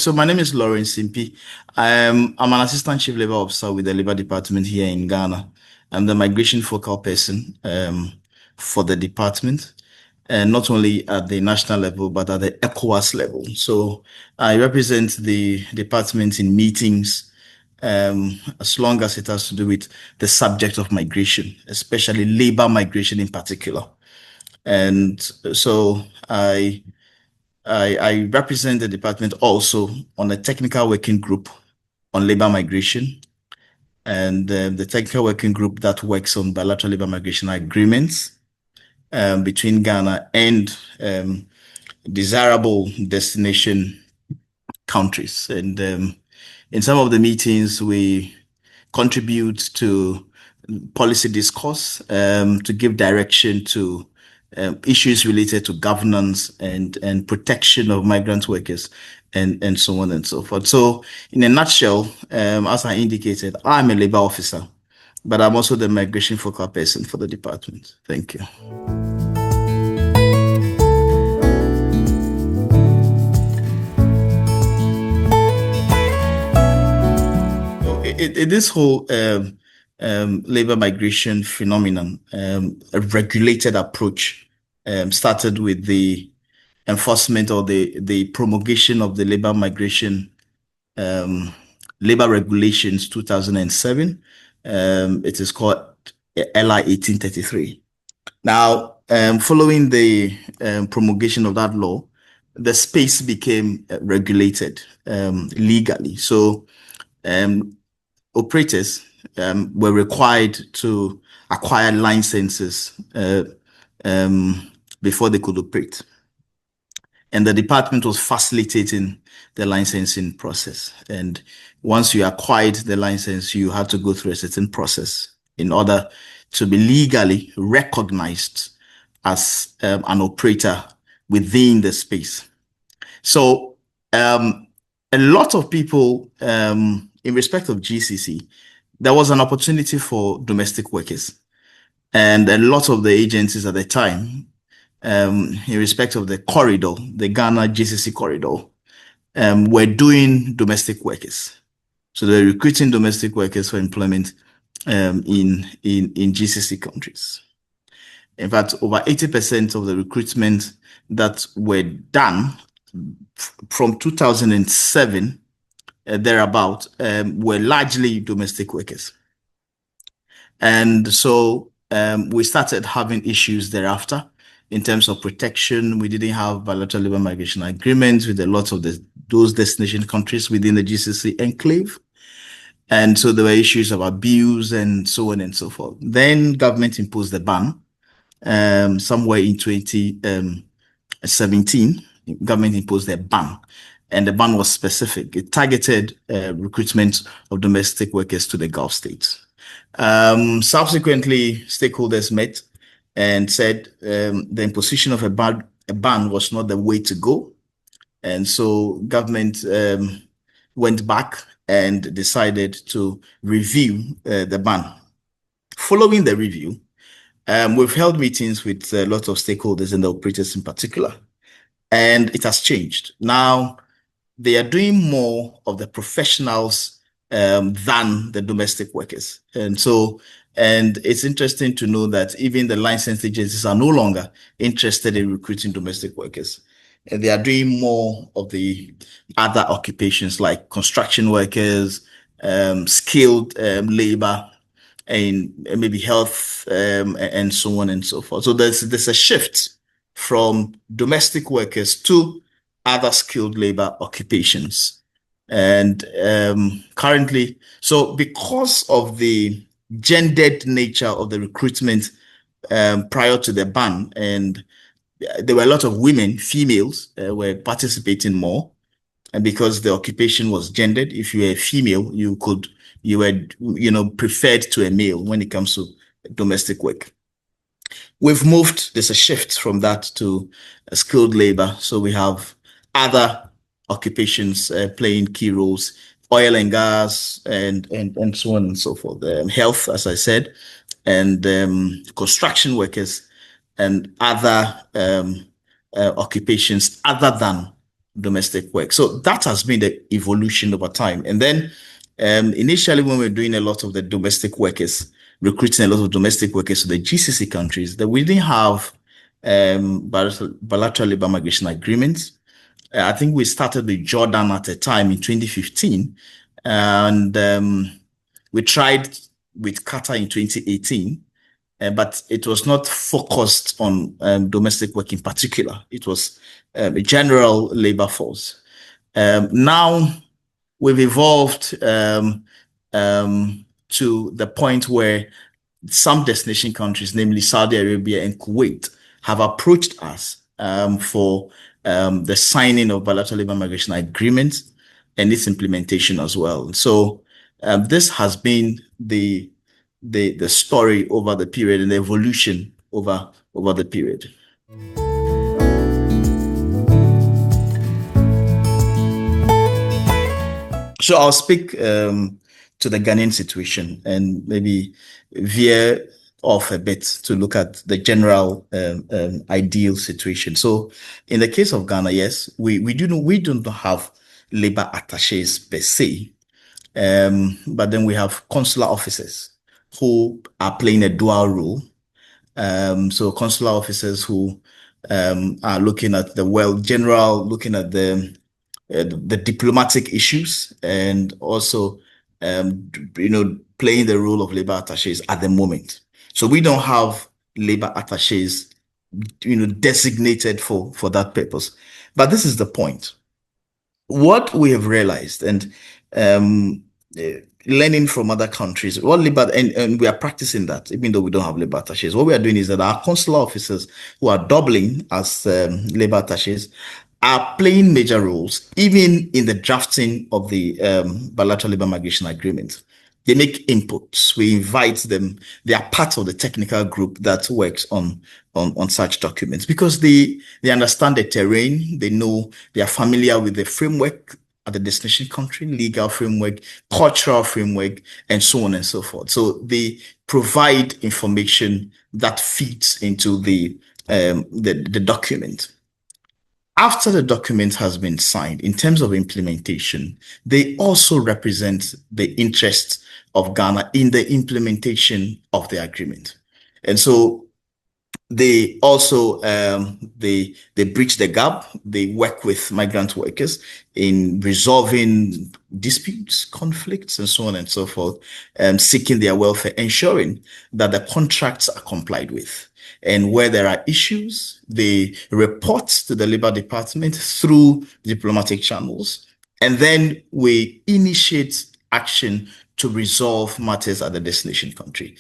So my name is SIMPI. I'm an assistant chief labor officer with the labor department here in Ghana. I'm the migration focal person for the department, and not only at the national level, but at the ECOWAS level. So I represent the department in meetings, as long as it has to do with the subject of migration, especially labor migration in particular. And so I represent the department also on a technical working group on labor migration, and the technical working group that works on bilateral labor migration agreements between Ghana and desirable destination countries. And in some of the meetings, we contribute to policy discourse to give direction to issues related to governance and protection of migrant workers and so on and so forth. So in a nutshell, as I indicated, I'm a labor officer, but I'm also the migration focal person for the department. Thank you. This whole labor migration phenomenon, a regulated approach, started with the enforcement or the promulgation of the labor migration labor regulations 2007. It is called LI 1833. Now, following the promulgation of that law, the space became regulated legally. So operators were required to acquire licenses before they could operate. And the department was facilitating the licensing process. And once you acquired the license, you had to go through a certain process in order to be legally recognized as an operator within the space. So a lot of people, in respect of GCC, there was an opportunity for domestic workers. And a lot of the agencies at the time, in respect of the corridor, the Ghana GCC corridor, were doing domestic workers. So they're recruiting domestic workers for employment in GCC countries. In fact, over 80% of the recruitment that were done from 2007 thereabout were largely domestic workers. And so we started having issues thereafter in terms of protection. We didn't have bilateral labor migration agreements with a lot of those destination countries within the GCC enclave. And so there were issues of abuse and so on and so forth. Then government imposed the ban somewhere in 2017. Government imposed a ban, and the ban was specific. It targeted recruitment of domestic workers to the Gulf states. Subsequently, stakeholders met and said the imposition of a ban was not the way to go. And so government went back and decided to review the ban. Following the review, we've held meetings with a lot of stakeholders and the operators in particular, and it has changed. Now, they are doing more of the professionals than the domestic workers. And it's interesting to know that even the licensed agencies are no longer interested in recruiting domestic workers. And they are doing more of the other occupations like construction workers, skilled labor, and maybe health, and so on and so forth. So there's a shift from domestic workers to other skilled labor occupations. And currently, so because of the gendered nature of the recruitment prior to the ban, and there were a lot of women, females, were participating more, and because the occupation was gendered, if you were a female, you were preferred to a male when it comes to domestic work. We've moved, there's a shift from that to skilled labor. So we have other occupations playing key roles, oil and gas, and so on and so forth. Health, as I said, and construction workers and other occupations other than domestic work. So that has been the evolution over time. And then initially, when we were doing a lot of the domestic workers, recruiting a lot of domestic workers to the GCC countries, that we didn't have bilateral labor migration agreements. I think we started with Jordan at a time in 2015, and we tried with Qatar in 2018. But it was not focused on domestic work in particular. It was a general labor force. Now we've evolved to the point where some destination countries, namely Saudi Arabia and Kuwait, have approached us for the signing of bilateral labor migration agreements and its implementation as well. So this has been the story over the period and the evolution over the period. So I'll speak to the Ghanaian situation and maybe veer off a bit to look at the general ideal situation. So in the case of Ghana, yes, we don't have labor attaches per se, but then we have consular officers who are playing a dual role. So consular officers who are looking at looking at the diplomatic issues and also, playing the role of labor attaches at the moment. So we don't have labor attaches, designated for that purpose. But this is the point. What we have realized and learning from other countries, and we are practicing that, even though we don't have labor attaches. What we are doing is that our consular officers who are doubling as labor attaches are playing major roles, even in the drafting of the bilateral labor migration agreement. They make inputs. We invite them. They are part of the technical group that works on such documents because they understand the terrain. They know, they are familiar with the framework at the destination country, legal framework, cultural framework, and so on and so forth. So they provide information that feeds into the document. After the document has been signed, in terms of implementation, they also represent the interests of Ghana in the implementation of the agreement. And so they also they bridge the gap. They work with migrant workers in resolving disputes, conflicts, and so on and so forth, seeking their welfare, ensuring that the contracts are complied with. And where there are issues, they report to the Labor Department through diplomatic channels. And then we initiate action to resolve matters at the destination country.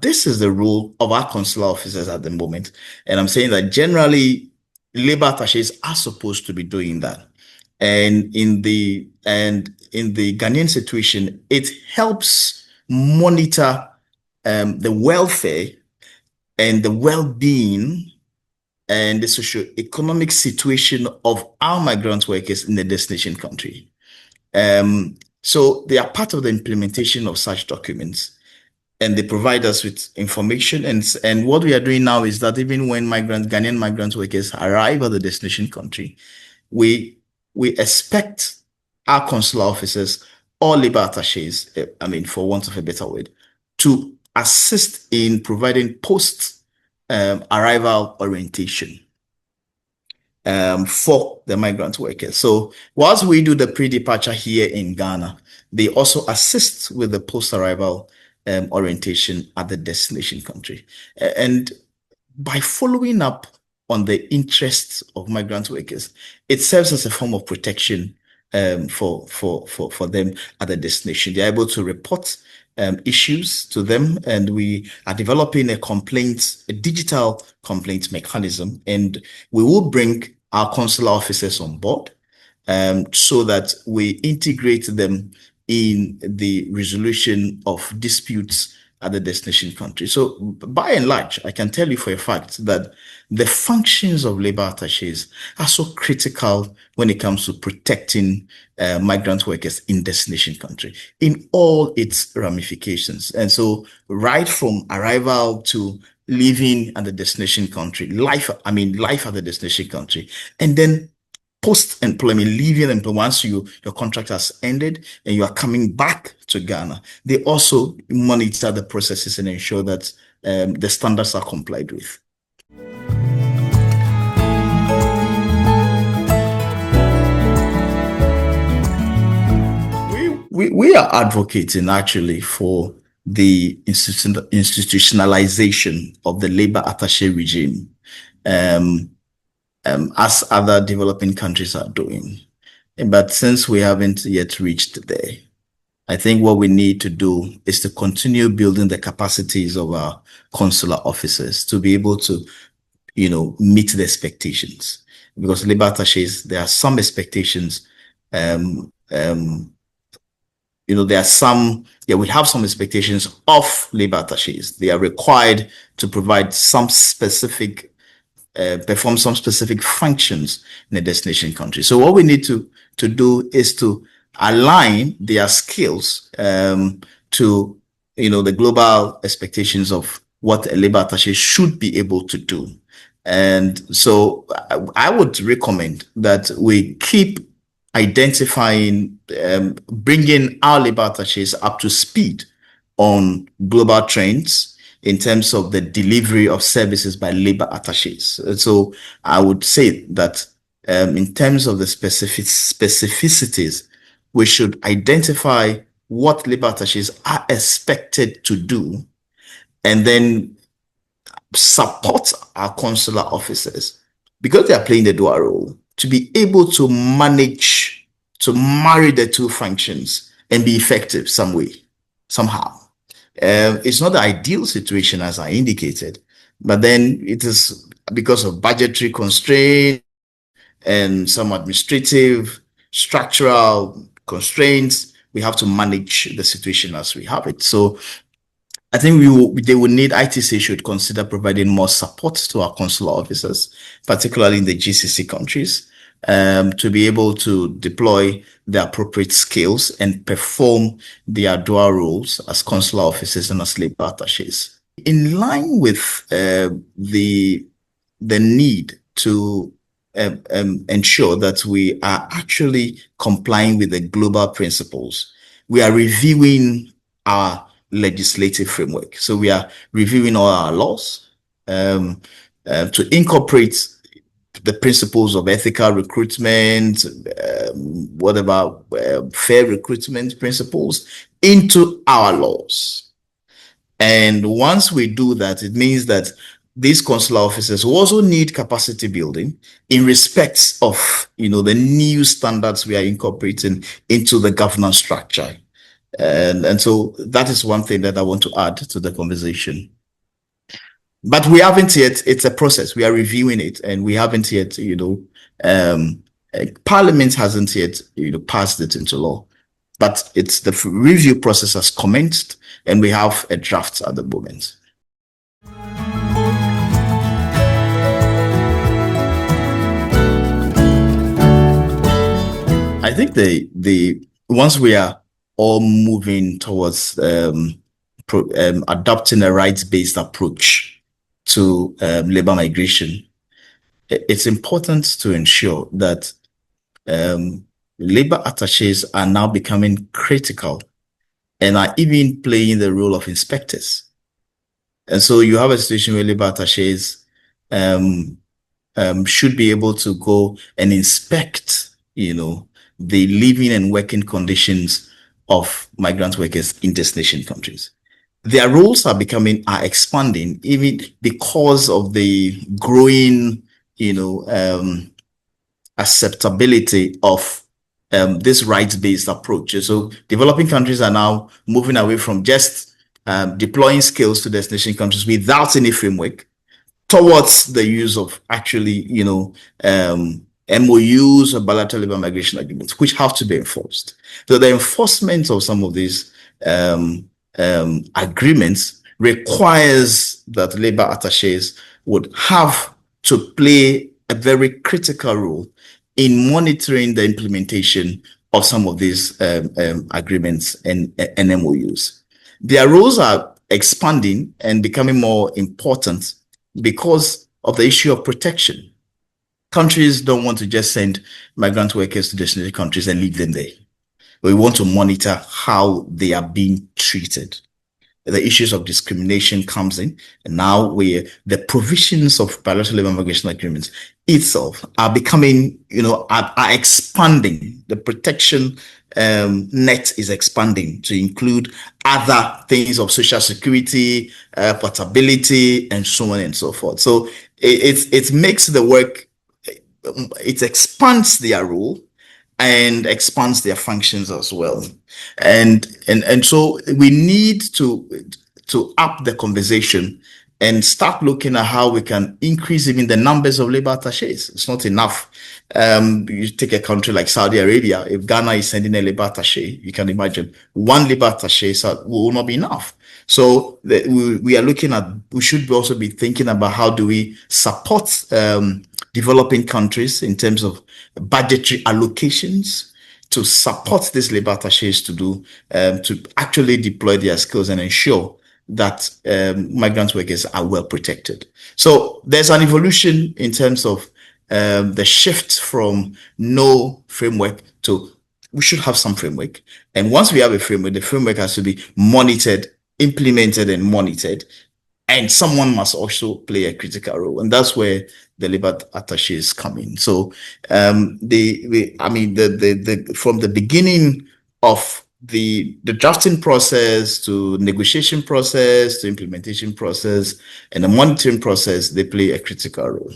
This is the role of our consular officers at the moment. And I'm saying that generally, labor attaches are supposed to be doing that. And in the Ghanaian situation, it helps monitor the welfare and the well-being and the socio-economic situation of our migrant workers in the destination country. So they are part of the implementation of such documents, and they provide us with information. And what we are doing now is that even when Ghanaian migrant workers arrive at the destination country, we expect our consular officers or labor attaches, for want of a better word, to assist in providing post-arrival orientation for the migrant workers. So whilst we do the pre-departure here in Ghana, they also assist with the post-arrival orientation at the destination country. And by following up on the interests of migrant workers, it serves as a form of protection for them at the destination. They're able to report issues to them, and we are developing a digital complaint mechanism, and we will bring our consular officers on board so that we integrate them in the resolution of disputes at the destination country. So by and large, I can tell you for a fact that the functions of labor attaches are so critical when it comes to protecting migrant workers in destination country in all its ramifications. And so right from arrival to living at the destination country, life at the destination country, and then post-employment, leaving employment, once your contract has ended and you are coming back to Ghana, they also monitor the processes and ensure that the standards are complied with. We are advocating actually for the institutionalization of the labor attaché regime, as other developing countries are doing. But since we haven't yet reached there, I think what we need to do is to continue building the capacities of our consular officers to be able to, meet the expectations. Because labor attachés, there are some expectations, there are some, we have some expectations of labor attachés. They are required to provide some specific, perform some specific functions in a destination country. So what we need to do is to align their skills to, the global expectations of what a labor attaché should be able to do. And so I would recommend that we keep identifying, bringing our labor attachés up to speed on global trends in terms of the delivery of services by labor attachés. So I would say that in terms of the specificities, we should identify what labor attachés are expected to do and then support our consular officers, because they are playing the dual role, to be able to manage, to marry the two functions and be effective some way, somehow. It's not the ideal situation, as I indicated, but then it is because of budgetary constraints and some administrative, structural constraints, we have to manage the situation as we have it. So I think they will need, ITC should consider providing more support to our consular officers, particularly in the GCC countries, to be able to deploy the appropriate skills and perform their dual roles as consular officers and as labor attachés. In line with the need to ensure that we are actually complying with the global principles, we are reviewing our legislative framework. So we are reviewing all our laws to incorporate the principles of ethical recruitment, fair recruitment principles into our laws. And once we do that, it means that these consular officers will also need capacity building in respect of, the new standards we are incorporating into the governance structure. And so that is one thing that I want to add to the conversation. But we haven't yet, it's a process. We are reviewing it, and we haven't yet, Parliament hasn't yet, passed it into law. But it's the review process has commenced, and we have a draft at the moment. I think once we are all moving towards adopting a rights-based approach to labor migration, it's important to ensure that labor attachés are now becoming critical and are even playing the role of inspectors. And so you have a situation where labor attachés should be able to go and inspect, the living and working conditions of migrant workers in destination countries. Their roles are expanding, even because of the growing, acceptability of this rights-based approach. So developing countries are now moving away from just deploying skills to destination countries without any framework towards the use of actually, MOUs or bilateral labor migration agreements, which have to be enforced. So the enforcement of some of these agreements requires that labor attachés would have to play a very critical role in monitoring the implementation of some of these agreements and MOUs. Their roles are expanding and becoming more important because of the issue of protection. countries don't want to just send migrant workers to destination countries and leave them there. We want to monitor how they are being treated. The issues of discrimination comes in, and now the provisions of bilateral labor migration agreements itself are becoming, are expanding. The protection net is expanding to include other things of social security, portability, and so on and so forth. So it makes the work, it expands their role and expands their functions as well. And so we need to up the conversation and start looking at how we can increase even the numbers of labor attaches. It's not enough. You take a country like Saudi Arabia, if Ghana is sending a labor attache, you can imagine one labor attache will not be enough. So we are looking at, we should also be thinking about how do we support developing countries in terms of budgetary allocations to support these labor attaches to do, to actually deploy their skills and ensure that migrant workers are well protected. So there's an evolution in terms of the shift from no framework to we should have some framework. And once we have a framework, the framework has to be monitored, implemented and monitored. And someone must also play a critical role. And that's where the labor attaches come in. So from the beginning of the drafting process to negotiation process to implementation process and the monitoring process, they play a critical role.